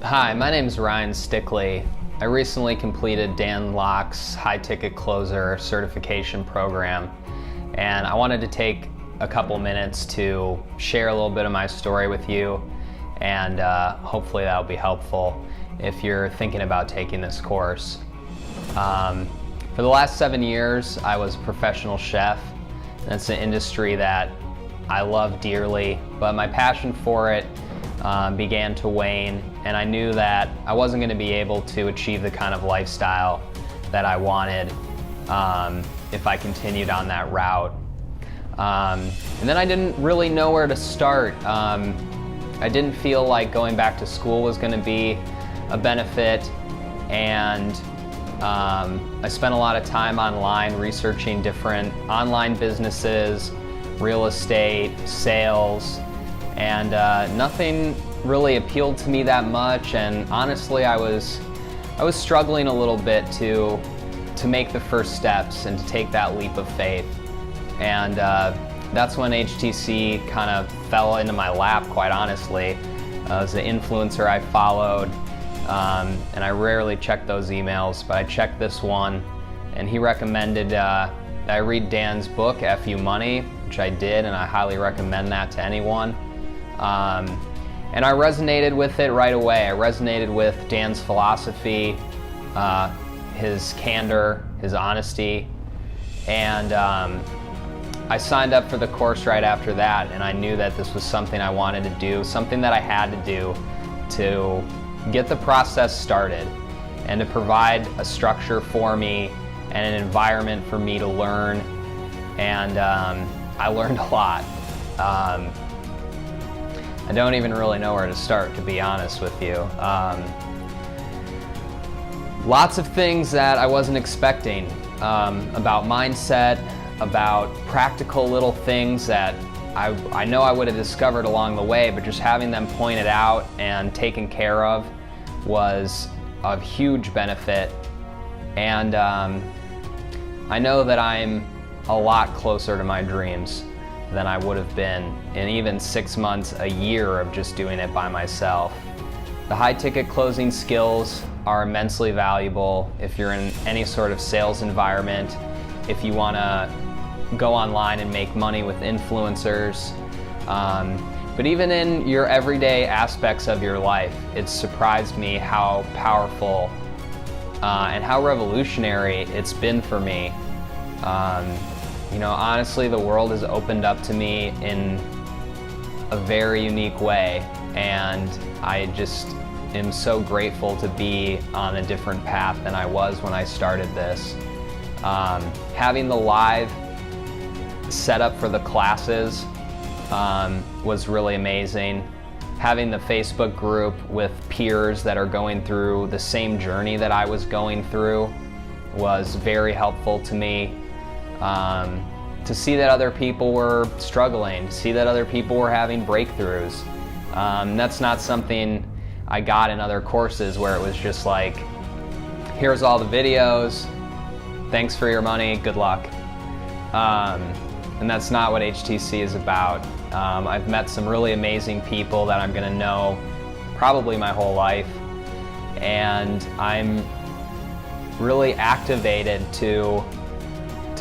Hi, my name is Ryan Stickley. I recently completed Dan Locke's high ticket closer certification program, and I wanted to take a couple minutes to share a little bit of my story with you, and hopefully that'll be helpful if you're thinking about taking this course. For the last 7 years, I was a professional chef. That's an industry that I love dearly, but my passion for it began to wane, and I knew that I wasn't going to be able to achieve the kind of lifestyle that I wanted if I continued on that route. And then I didn't really know where to start. I didn't feel like going back to school was going to be a benefit, and I spent a lot of time online researching different online businesses, real estate, sales, and nothing really appealed to me that much. And honestly, I was struggling a little bit to make the first steps and to take that leap of faith. And that's when HTC kind of fell into my lap, quite honestly. As an influencer I followed, and I rarely check those emails, but I checked this one, and he recommended that I read Dan's book, F You Money, which I did, and I highly recommend that to anyone. And I resonated with it right away. I resonated with Dan's philosophy, his candor, his honesty, and I signed up for the course right after that, and I knew that this was something I wanted to do, something that I had to do to get the process started and to provide a structure for me and an environment for me to learn. And I learned a lot. I don't even really know where to start, to be honest with you. Lots of things that I wasn't expecting about mindset, about practical little things that I know I would have discovered along the way, but just having them pointed out and taken care of was of huge benefit. And I know that I'm a lot closer to my dreams than I would have been in even 6 months, a year of just doing it by myself. The high ticket closing skills are immensely valuable if you're in any sort of sales environment, if you want to go online and make money with influencers. But even in your everyday aspects of your life, it's surprised me how powerful and how revolutionary it's been for me. You know, honestly, the world has opened up to me in a very unique way, and I just am so grateful to be on a different path than I was when I started this. Having the live setup for the classes was really amazing. Having the Facebook group with peers that are going through the same journey that I was going through was very helpful to me. To see that other people were struggling, to see that other people were having breakthroughs. That's not something I got in other courses where it was just like, here's all the videos, thanks for your money, good luck. And that's not what HTC is about. I've met some really amazing people that I'm gonna know probably my whole life, and I'm really activated to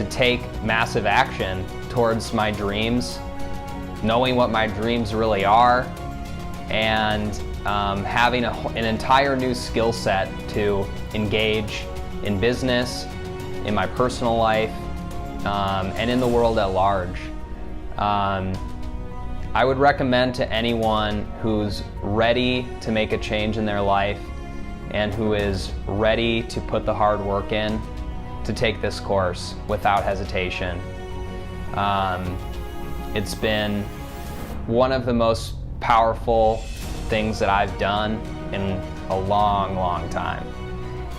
take massive action towards my dreams, knowing what my dreams really are, and having an entire new skill set to engage in business, in my personal life, and in the world at large. I would recommend to anyone who's ready to make a change in their life and who is ready to put the hard work in to take this course without hesitation. It's been one of the most powerful things that I've done in a long, long time.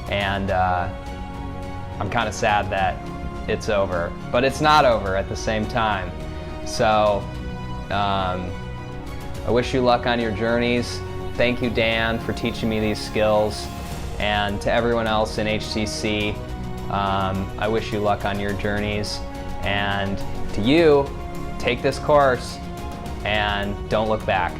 And I'm kind of sad that it's over, but it's not over at the same time. So I wish you luck on your journeys. Thank you, Dan, for teaching me these skills. And to everyone else in HTC, I wish you luck on your journeys. And to you, take this course and don't look back.